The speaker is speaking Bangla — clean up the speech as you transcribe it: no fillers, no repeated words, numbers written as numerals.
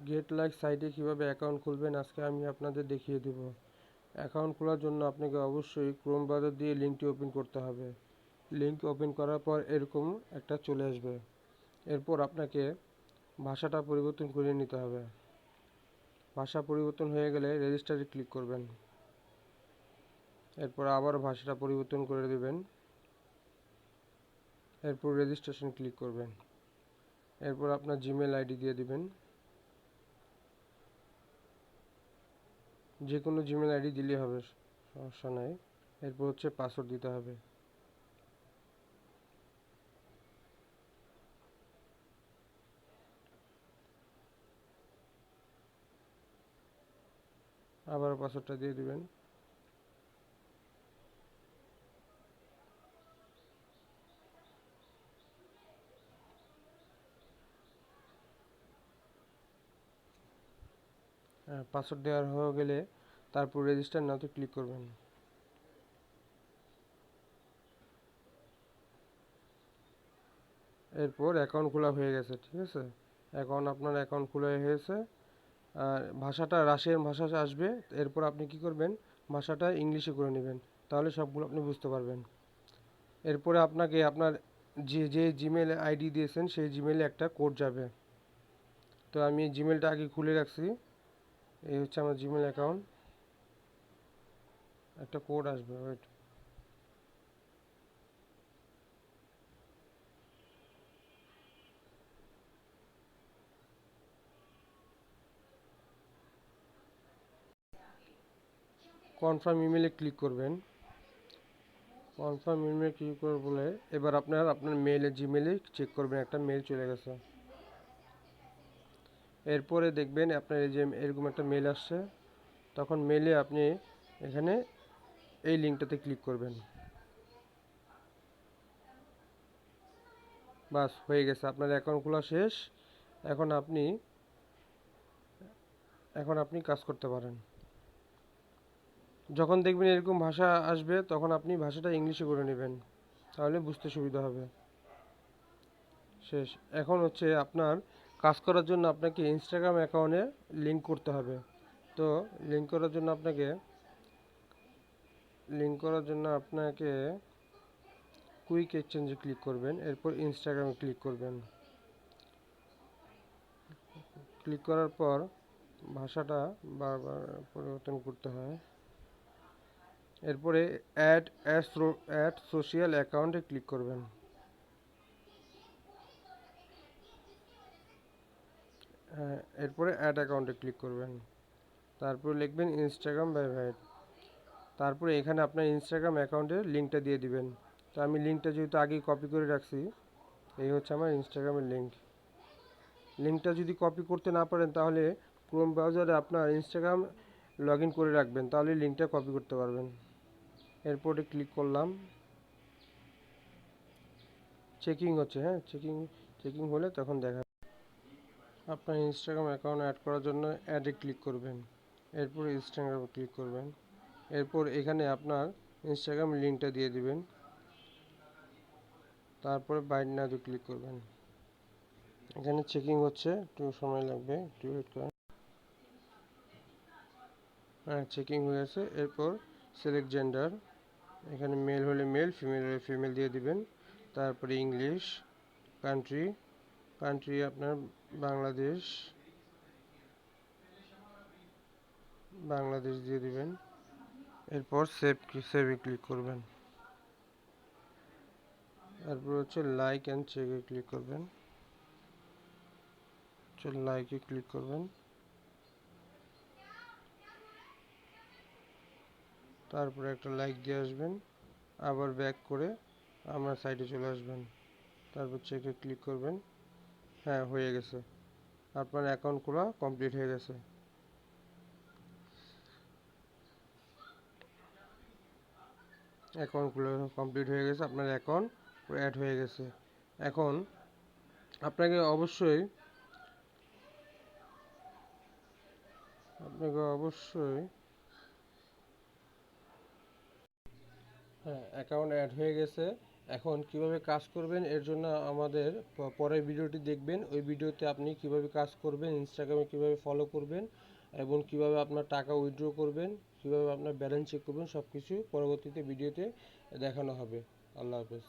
গেটলাইক সাইটে কিভাবে অ্যাকাউন্ট খুলবেন আজকে আমি আপনাদের দেখিয়ে দেব। অ্যাকাউন্ট খোলার জন্য আপনাকে অবশ্যই ক্রোম ব্রাউজার দিয়ে লিঙ্কটি ওপেন করতে হবে। লিঙ্ক ওপেন করার পর এরকম একটা চলে আসবে। এরপর আপনাকে ভাষাটা পরিবর্তন করে নিতে হবে। ভাষা পরিবর্তন হয়ে গেলে রেজিস্টারে ক্লিক করবেন। এরপর আবার ভাষাটা পরিবর্তন করে দেবেন। এরপর রেজিস্ট্রেশন ক্লিক করবেন। এরপর আপনার জিমেল আইডি দিয়ে দিবেন। যে কোনো জিমেল আইডি দিলেই হবে, সমস্যা নাই। এরপর হচ্ছে পাসওয়ার্ড দিতে হবে। আবার পাসওয়ার্ডটা দিয়ে দিবেন। পাসওয়ার্ড দেওয়ার হয়ে গেলে তারপর রেজিস্টার নাওতে ক্লিক করবেন। এরপর অ্যাকাউন্ট খোলা হয়ে গেছে, ঠিক আছে। আপনার অ্যাকাউন্ট খোলা হয়ে গেছে। আর ভাষাটা রাশিয়ান ভাষা আসবে। এরপর আপনি কি করবেন, ভাষাটা ইংলিশে করে নেবেন, তাহলে সবগুলো আপনি বুঝতে পারবেন। এরপরে আপনাকে আপনার যে জিমেল আইডি দিয়েছেন সেই জিমেলে একটা কোড যাবে। তো আমি জিমেলটা আগে খুলে রাখছি। এই হচ্ছে আমার জিমেল অ্যাকাউন্ট। একটা কোড আসবে, ওয়েট। কনফার্ম ইমেলে ক্লিক করবেন। কনফার্ম ইমেলে ক্লিক করে বলে এবার আপনার মেলে জিমেলে চেক করবেন, একটা মেল চলে গেছে। এরপরে দেখবেন আপনার এই যে এরকম একটা মেল আসছে। তখন মেলে আপনি এখানে এই লিঙ্কটাতে ক্লিক করবেন। বাস হয়ে গেছে, আপনার অ্যাকাউন্ট খোলা শেষ। এখন আপনি কাজ করতে পারেন। যখন দেখবেন এরকম ভাষা আসবে তখন আপনি ভাষাটা ইংলিশে করে নেবেন, তাহলে বুঝতে সুবিধা হবে। শেষ। এখন হচ্ছে আপনার কাজ করার জন্য আপনাকে ইনস্টাগ্রাম অ্যাকাউন্টে লিঙ্ক করতে হবে। তো লিঙ্ক করার জন্য আপনাকে কুইক এক্সচেঞ্জে ক্লিক করবেন। এরপর ইনস্টাগ্রামে ক্লিক করবেন। ক্লিক করার পর ভাষাটা বারবার পরিবর্তন করতে হয়। এরপরে অ্যাড সোশ্যাল অ্যাকাউন্টে ক্লিক করবেন। এরপরে অ্যাড অ্যাকাউন্টে ক্লিক করবেন। তারপর লিখবেন ইনস্টাগ্রাম ভেরিফাইড। তারপরে এখানে আপনার ইনস্টাগ্রাম অ্যাকাউন্টের লিঙ্কটা দিয়ে দিবেন। তো আমি লিঙ্কটা যেহেতু আগেই কপি করে রাখছি, এই হচ্ছে আমার ইনস্টাগ্রামের লিঙ্ক। লিঙ্কটা যদি কপি করতে না পারেন তাহলে ক্রোম ব্রাউজারে আপনার ইনস্টাগ্রাম লগ ইন করে রাখবেন, তাহলে লিঙ্কটা কপি করতে পারবেন। এরপরে ক্লিক করলাম। চেকিং হচ্ছে, হ্যাঁ, চেকিং হলে তখন দেখা। আপনার ইনস্টাগ্রাম অ্যাকাউন্ট অ্যাড করার জন্য অ্যাডে ক্লিক করবেন। এরপর ইনস্টাগ্রামে ক্লিক করবেন। এরপর এখানে আপনার ইনস্টাগ্রাম লিঙ্কটা দিয়ে দিবেন। তারপরে বাইন্ড নাওতে ক্লিক করবেন। এখানে চেকিং হচ্ছে, একটু সময় লাগবে, একটু ওয়েট করেন। হ্যাঁ, চেকিং হয়ে গেছে। এরপর সিলেক্ট জেন্ডার। এখানে মেল হলে মেল, ফিমেল হলে ফিমেল দিয়ে দিবেন। তারপরে ইংলিশ। কান্ট্রি আপনার বাংলাদেশ দিয়ে দিবেন। এরপর সেভে ক্লিক করবেন। তারপর হচ্ছে লাইক অ্যান্ড চেকে ক্লিক করবেন। লাইকে ক্লিক করবেন। তারপরে একটা লাইক দিয়ে আসবেন। আবার ব্যাক করে আমার সাইটে চলে আসবেন। তারপর চেকে ক্লিক করবেন। হ্যাঁ, হয়ে গেছে। আপনার অ্যাকাউন্ট খোলা কমপ্লিট হয়ে গেছে। অ্যাকাউন্ট খোলা কমপ্লিট হয়ে গেছে, আপনার অ্যাকাউন্ট অ্যাড হয়ে গেছে। এখন আপনাকে অবশ্যই হ্যাঁ, অ্যাকাউন্ট অ্যাড হয়ে গেছে। এখন কিভাবে কাজ করবেন এর জন্য আমাদের পরের ভিডিওটি দেখবেন। ওই ভিডিওতে আপনি কিভাবে কাজ করবেন, ইনস্টাগ্রামে কিভাবে ফলো করবেন এবং কিভাবে আপনার টাকা উইথড্র করবেন, কিভাবে আপনার ব্যালেন্স চেক করবেন, সব কিছু পরবর্তীতে ভিডিওতে দেখানো হবে। আল্লাহ হাফেজ।